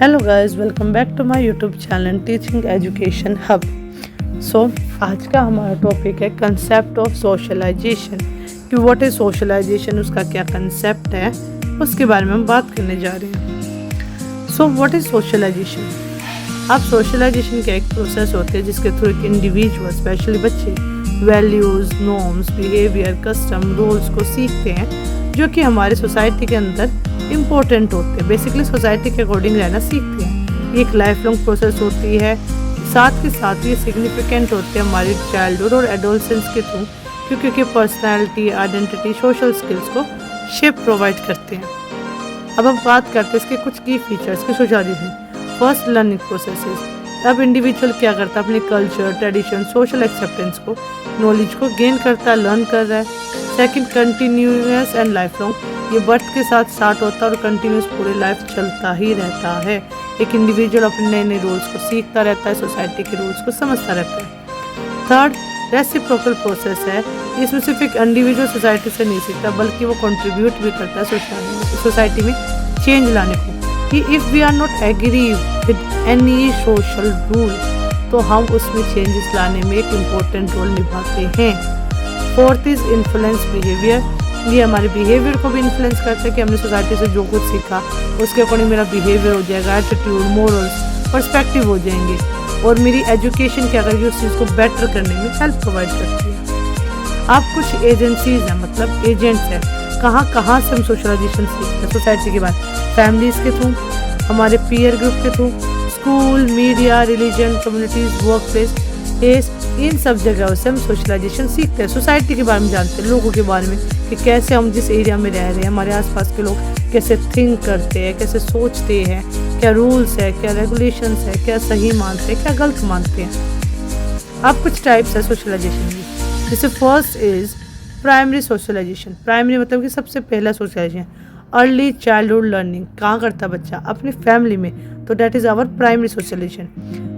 Hello guys, welcome back to my YouTube channel teaching education hub. So आज का हमारा topic है concept of socialisation कि what is socialisation, उसका क्या कंसेप्ट है, उसके बारे में हम बात करने जा रहे हैं। So what is socialization? अब सोशलाइजेशन का एक प्रोसेस होता है जिसके थ्रू एक इंडिविजुअल, स्पेशली बच्चे, values, norms, behaviour, custom, rules को सीखते हैं जो कि हमारे सोसाइटी के अंदर इम्पोर्टेंट होते हैं। बेसिकली सोसाइटी के अकॉर्डिंग रहना सीखते हैं। ये एक लाइफ लॉन्ग प्रोसेस होती है, साथ के साथ ये सिग्निफिकेंट होते हैं हमारी चाइल्डहुड और एडोलसेंस के थ्रू, क्योंकि पर्सनैलिटी, आइडेंटिटी, सोशल स्किल्स को शेप प्रोवाइड करते हैं। अब हम बात करते हैं इसके कुछ की फीचर्स के सोशलाइजेशन। First, learning processes. अब इंडिविजुअल क्या करता है, अपने कल्चर, ट्रेडिशन, सोशल एक्सेप्टेंस को, नॉलेज को गेन करता है, लर्न कर रहा है। Second, continuous and life long. ये बर्थ के साथ स्टार्ट होता है और कंटिन्यूस पूरी लाइफ चलता ही रहता है। एक इंडिविजुअल अपने नए नए रूल्स को सीखता रहता है, सोसाइटी के रूल्स को समझता रहता है। थर्ड, रेसिप्रोकल प्रोसेस है। इसमें सिर्फ एक इंडिविजुअल सोसाइटी से नहीं सीखता बल्कि वो कंट्रीब्यूट भी करता है सोसाइटी में चेंज लाने को, कि if we are not agree with any social rule तो हम उसमें चेंजेस लाने में एक इम्पोर्टेंट रोल निभाते हैं। Fourth is influence behaviour. ये हमारे बिहेवियर को भी इन्फ्लुएंस करता है कि हमने सोसाइटी से जो कुछ सीखा उसके अकॉर्डिंग मेरा बिहेवियर हो जाएगा, एटीट्यूड, मोरल्स, पर्सपेक्टिव हो जाएंगे और मेरी एजुकेशन क्या करेगी, उस चीज़ को बेटर करने में हेल्प प्रोवाइड करती है। अब कुछ एजेंसीज हैं, मतलब एजेंट्स हैं, कहाँ कहाँ से हम सोशलाइजेशन सीखते हैं सोसाइटी के बाद। फैमिलीज़ के थ्रू, हमारे पीयर ग्रुप के through, school, media, religion, communities, workplace, इन सब जगहों से हम सोशलाइजेशन सीखते हैं। सोसाइटी के बारे में जानते हैं, लोगों के बारे में, कि कैसे हम जिस एरिया में रह रहे हैं, हमारे आसपास के लोग कैसे थिंक करते हैं, कैसे सोचते हैं, क्या रूल्स है, क्या रेगुलेशंस है, क्या सही मानते हैं, क्या गलत मानते हैं। अब कुछ टाइप्स है सोशलाइजेशन की। जैसे first is primary socialization. Primary मतलब कि सबसे पहला सोशलाइजेशन, अर्ली चाइल्डहुड लर्निंग। कहाँ करता है बच्चा? अपनी फैमिली में, तो that is our primary socialization.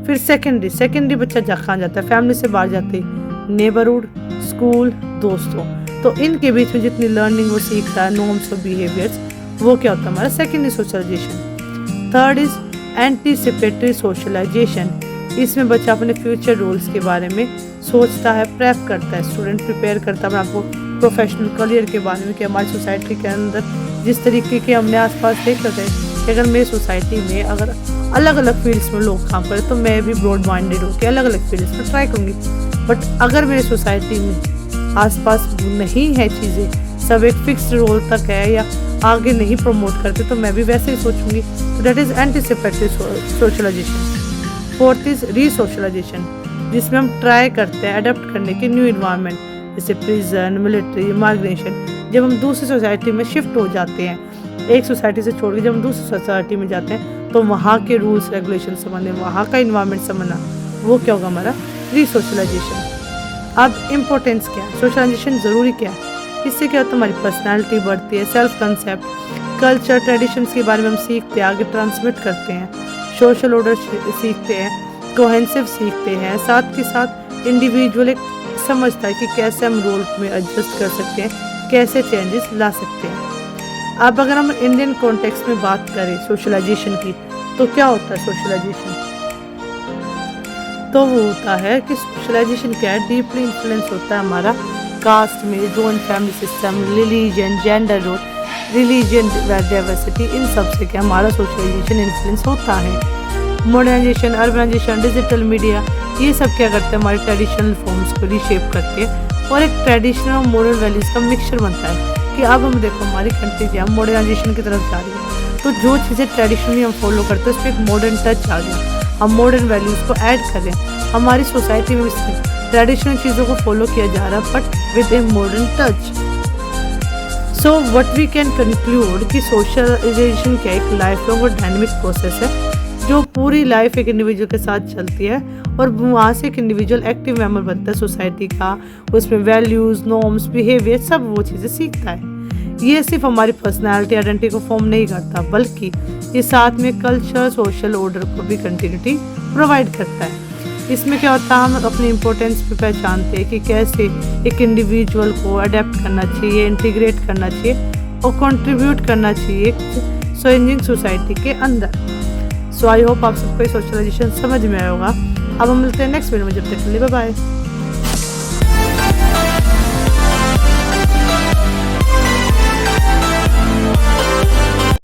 फिर सेकेंडरी बच्चा कहाँ जाता है? फैमिली से बाहर जाते ही नेबरहुड, स्कूल, दोस्तों, तो इनके बीच में जितनी लर्निंग वो सीख रहा है, नॉर्म्स और बिहेवियर्स, वो क्या होता है हमारा secondary socialization. Third is anticipatory socialization. इसमें बच्चा अपने फ्यूचर रोल्स के बारे में सोचता है, प्रेप करता है, स्टूडेंट प्रिपेयर करता है आपको प्रोफेशनल करियर के बारे में, कि हमारी सोसाइटी के अंदर जिस तरीके के हमने आसपास देख रहे थे कि अगर मेरी सोसाइटी में अगर अलग अलग फील्ड्स में लोग काम करें तो मैं भी ब्रॉड माइंडेड होकर अलग अलग फील्ड्स में ट्राई करूँगी। बट अगर मेरी सोसाइटी में आसपास नहीं है चीज़ें, सब एक फिक्स्ड रोल तक है या आगे नहीं प्रमोट करते, तो मैं भी वैसे ही सोचूंगी। तो that is anticipatory socialisation. Fourth is resocialisation, जिसमें हम ट्राई करते हैं अडेप्ट करने के न्यू इन्वायरमेंट, जैसे प्रिजन, मिलिट्री, माइग्रेशन। जब हम दूसरी सोसाइटी में शिफ्ट हो जाते हैं, एक सोसाइटी से छोड़ के जब हम दूसरी सोसाइटी में जाते हैं तो वहाँ के रूल्स रेगुलेशन समझने, वहाँ का इन्वायरमेंट समझना, वो क्या होगा हमारा रीसोशलाइजेशन। अब इम्पोर्टेंस क्या है, सोशलाइजेशन ज़रूरी क्या है? इससे क्या होता है, हमारी पर्सनालिटी बढ़ती है, सेल्फ कंसेप्ट, कल्चर, ट्रेडिशंस के बारे में हम सीखते हैं, आगे ट्रांसमिट करते हैं, सोशल ऑर्डर सीखते हैं, कोहेंसिव सीखते हैं। साथ के साथ इंडिविजुअल एक समझता है कि कैसे हम रोल में एडजस्ट कर सकते हैं, कैसे चेंजेस ला सकते हैं। अब अगर हम इंडियन कॉन्टेक्स्ट में बात करें सोशलाइजेशन की, तो क्या होता है सोशलाइजेशन? तो वो होता है कि सोशलाइजेशन क्या है, डीपली इन्फ्लुएंस होता है हमारा कास्ट में, joint family system, religion, gender role, religion diversity, इन सब से क्या हमारा सोशलाइजेशन इन्फ्लुएंस होता है। मॉडर्नाइजेशन, अर्बनाइजेशन, डिजिटल मीडिया, ये सब क्या करते हैं, हमारे ट्रेडिशनल फॉर्म्स को रीशेप करके और एक ट्रेडिशनल और मॉडर्न वैल्यूज़ का मिक्सचर बनता है। कि अब हम देखो हमारी कंट्री जो है मॉडर्नाइजेशन की तरफ जा रही है, तो जो चीज़ें ट्रेडिशनली हम फॉलो करते हैं उस पर एक मॉडर्न टच आ गया, हम मॉडर्न वैल्यूज़ को ऐड कर रहे हैं। हमारी सोसाइटी में ट्रेडिशनल चीज़ों को फॉलो किया जा रहा है but with a modern touch. So what we can conclude कि सोशलाइजेशन क्या एक लाइफ लॉन्ग और डायनेमिक प्रोसेस है जो पूरी लाइफ एक इंडिविजुअल के साथ चलती है और वहाँ से एक इंडिविजुअल एक्टिव मेंबर बनता है सोसाइटी का, उसमें वैल्यूज़, नॉर्म्स, बिहेवियर, सब वो चीज़ें सीखता है। ये सिर्फ हमारी पर्सनालिटी, आइडेंटिटी को फॉर्म नहीं करता बल्कि ये साथ में कल्चर, सोशल ऑर्डर को भी कंटिन्यूटी प्रोवाइड करता है। इसमें क्या होता है, हम अपनी इम्पोर्टेंस पे पहचानते हैं कि कैसे एक इंडिविजुअल को अडेप्ट करना चाहिए, इंटीग्रेट करना चाहिए और कंट्रीब्यूट करना चाहिए चेंजिंग सोसाइटी के अंदर। सो आई होप आप सबको सोशलाइजेशन समझ में आया होगा। अब हम मिलते हैं नेक्स्ट वीडियो में, जब तक के लिए बाय बाय।